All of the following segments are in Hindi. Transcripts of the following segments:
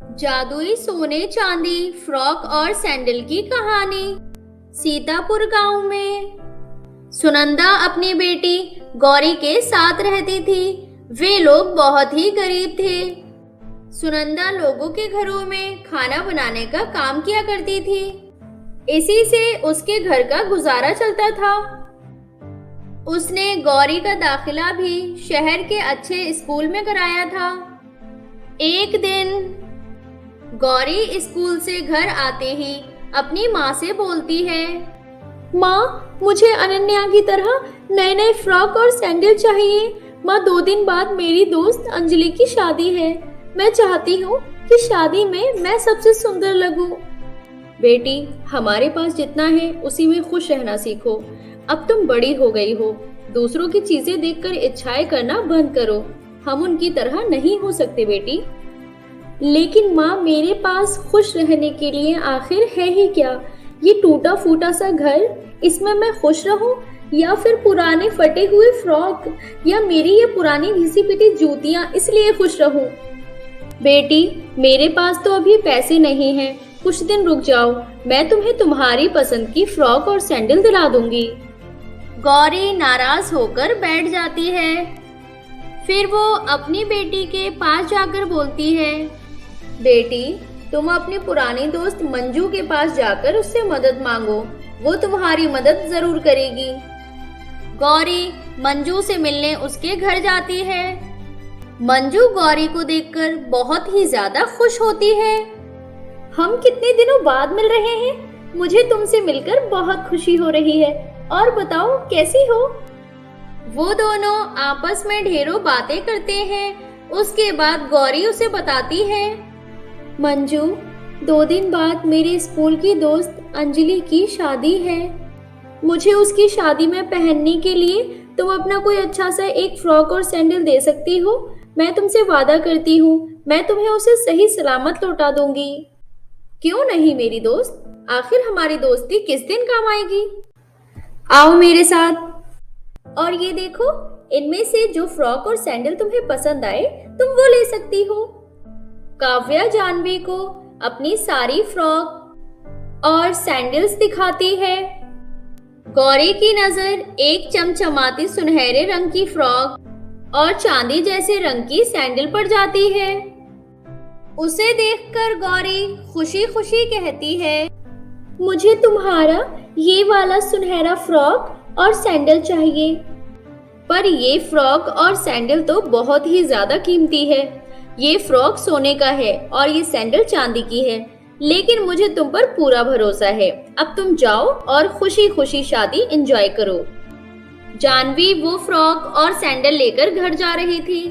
जादुई सोने चांदी फ्रॉक और सैंडल की कहानी। सीतापुर गांव में सुनंदा अपनी बेटी गौरी के साथ रहती थी। वे लोग बहुत ही गरीब थे। सुनंदा लोगों के घरों में खाना बनाने का काम किया करती थी। इसी से उसके घर का गुजारा चलता था। उसने गौरी का दाखिला भी शहर के अच्छे स्कूल में कराया था। एक दिन गौरी स्कूल से घर आते ही अपनी माँ से बोलती है, माँ, मुझे अनन्या की तरह नए नए फ्रॉक और सैंडल चाहिए। माँ, 2 दिन बाद मेरी दोस्त अंजलि की शादी है। मैं चाहती हूँ कि शादी में मैं सबसे सुंदर लगूं। बेटी, हमारे पास जितना है उसी में खुश रहना सीखो। अब तुम बड़ी हो गई हो। दूसरों की चीजें देखकर इच्छाएं करना बंद करो। हम उनकी तरह नहीं हो सकते बेटी। लेकिन माँ, मेरे पास खुश रहने के लिए आखिर है ही क्या? ये टूटा फूटा सा घर, इसमें मैं खुश रहूं या फिर पुराने फटे हुए फ्रॉक या मेरी ये पुरानी घिसी पिटी जूतियां इसलिए खुश रहूं? बेटी, मेरे पास तो अभी पैसे नहीं हैं। कुछ दिन रुक जाओ, मैं तुम्हें तुम्हारी पसंद की फ्रॉक और सैंडल दिला दूंगी। गौरी नाराज होकर बैठ जाती है। फिर वो अपनी बेटी के पास जाकर बोलती है, बेटी, तुम अपनी पुरानी दोस्त मंजू के पास जाकर उससे मदद मांगो। वो तुम्हारी मदद जरूर करेगी। गौरी मंजू से मिलने उसके घर जाती है। मंजू गौरी को देखकर बहुत ही ज्यादा खुश होती है। हम कितने दिनों बाद मिल रहे हैं। मुझे तुमसे मिलकर बहुत खुशी हो रही है। और बताओ, कैसी हो? वो दोनों आपस में ढेरों बातें करते हैं। उसके बाद गौरी उसे बताती है, मंजू, 2 दिन बाद मेरे स्कूल की दोस्त अंजलि की शादी है। मुझे उसकी शादी में पहनने के लिए तुम अपना कोई अच्छा सा एक फ्रॉक और सैंडल दे सकती हो। मैं तुमसे वादा करती हूँ, मैं तुम्हें उसे सही सलामत लौटा दूंगी। क्यों नहीं मेरी दोस्त, आखिर हमारी दोस्ती किस दिन काम आएगी। आओ मेरे साथ। और ये देखो, इनमें से जो फ्रॉक और सैंडल तुम्हें पसंद आए तुम वो ले सकती हो। काव्या जानवी को अपनी सारी फ्रॉक और सैंडल्स दिखाती है। गौरी की नजर एक चमचमाती सुनहरे रंग की फ्रॉक और चांदी जैसे रंग की सैंडल पर जाती है। उसे देखकर गौरी खुशी खुशी कहती है, मुझे तुम्हारा ये वाला सुनहरा फ्रॉक और सैंडल चाहिए। पर ये फ्रॉक और सैंडल तो बहुत ही ज्यादा कीमती है। ये फ्रॉक सोने का है और ये सैंडल चांदी की है। लेकिन मुझे तुम पर पूरा भरोसा है। अब तुम जाओ और खुशी खुशी शादी एंजॉय करो। जानवी वो फ्रॉक और सैंडल लेकर घर जा रही थी।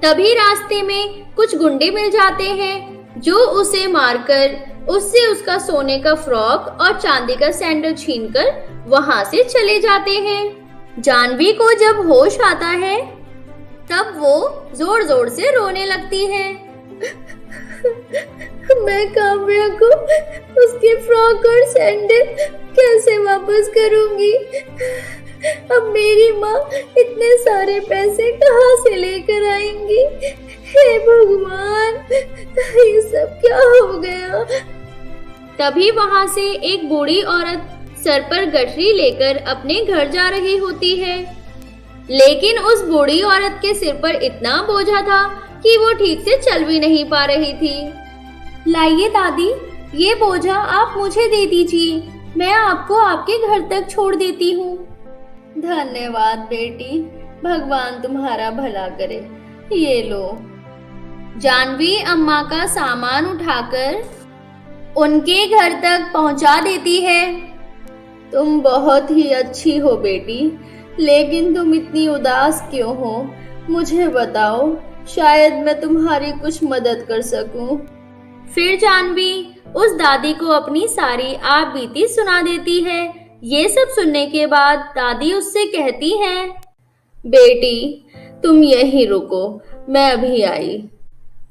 तभी रास्ते में कुछ गुंडे मिल जाते हैं जो उसे मारकर उससे उसका सोने का फ्रॉक और चांदी का सैंडल छीनकर वहां से चले जाते हैं। जानवी को जब होश आता है तब वो जोर जोर से रोने लगती है। मैं काव्या को उसके फ्रॉक और सैंडल कैसे वापस करूंगी? अब मेरी माँ इतने सारे पैसे कहाँ से लेकर आएंगी? हे भगवान, ये सब क्या हो गया? तभी वहां से एक बूढ़ी औरत सर पर गठरी लेकर अपने घर जा रही होती है। लेकिन उस बूढ़ी औरत के सिर पर इतना बोझा था कि वो ठीक से चल भी नहीं पा रही थी। लाइए दादी, ये बोझा आप मुझे दे दीजिए। मैं आपको आपके घर तक छोड़ देती हूँ। धन्यवाद बेटी, भगवान तुम्हारा भला करे। ये लो। जानवी अम्मा का सामान उठाकर उनके घर तक पहुंचा देती है। तुम बहुत ही अच्छी हो बेटी, लेकिन तुम इतनी उदास क्यों हो? मुझे बताओ, शायद मैं तुम्हारी कुछ मदद कर सकूं। फिर जानवी उस दादी को अपनी सारी आप बीती सुना देती है। ये सब सुनने के बाद दादी उससे कहती है, बेटी, तुम यहीं रुको, मैं अभी आई।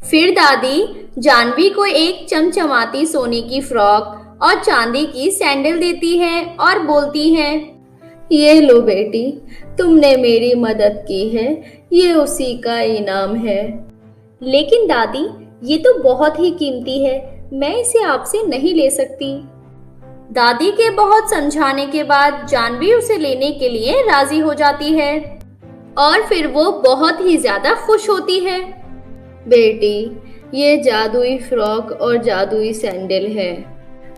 फिर दादी जानवी को एक चमचमाती सोने की फ्रॉक और चांदी की सैंडल देती है और बोलती है, ये लो बेटी, तुमने मेरी मदद की है, ये उसी का इनाम है। लेकिन दादी, ये तो बहुत ही कीमती है, मैं इसे आपसे नहीं ले सकती। दादी के बहुत समझाने के बाद जानवी उसे लेने के लिए राजी हो जाती है और फिर वो बहुत ही ज्यादा खुश होती है। बेटी, ये जादुई फ्रॉक और जादुई सैंडल है।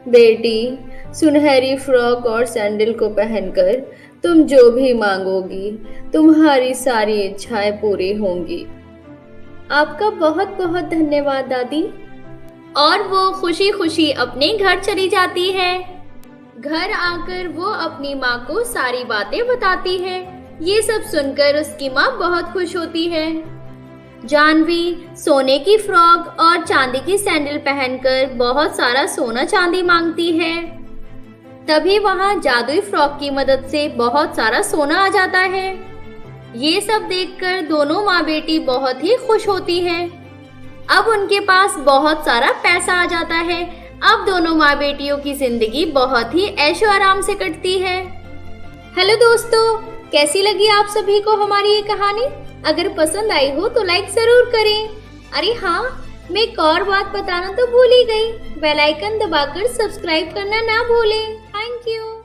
बेटी, सुनहरी फ्रॉक और सैंडल को पहनकर तुम जो भी मांगोगी, तुम्हारी सारी इच्छाएं पूरी होंगी। आपका बहुत बहुत धन्यवाद दादी। और वो खुशी खुशी अपने घर चली जाती है। घर आकर वो अपनी माँ को सारी बातें बताती है। ये सब सुनकर उसकी माँ बहुत खुश होती है। जानवी सोने की फ्रॉक और चांदी की सैंडल पहनकर बहुत सारा सोना चांदी मांगती है। तभी वहां जादुई फ्रॉक की मदद से बहुत सारा सोना आ जाता है। ये सब देखकर दोनों माँ बेटी बहुत ही खुश होती है। अब उनके पास बहुत सारा पैसा आ जाता है। अब दोनों माँ बेटियों की जिंदगी बहुत ही ऐशो आराम से कटती है। हेलो दोस्तों, कैसी लगी आप सभी को हमारी ये कहानी? अगर पसंद आई हो तो लाइक जरूर करें। अरे हाँ, मैं एक और बात बताना तो भूल ही गई, बेल आइकन दबाकर सब्सक्राइब करना ना भूलें। Thank you.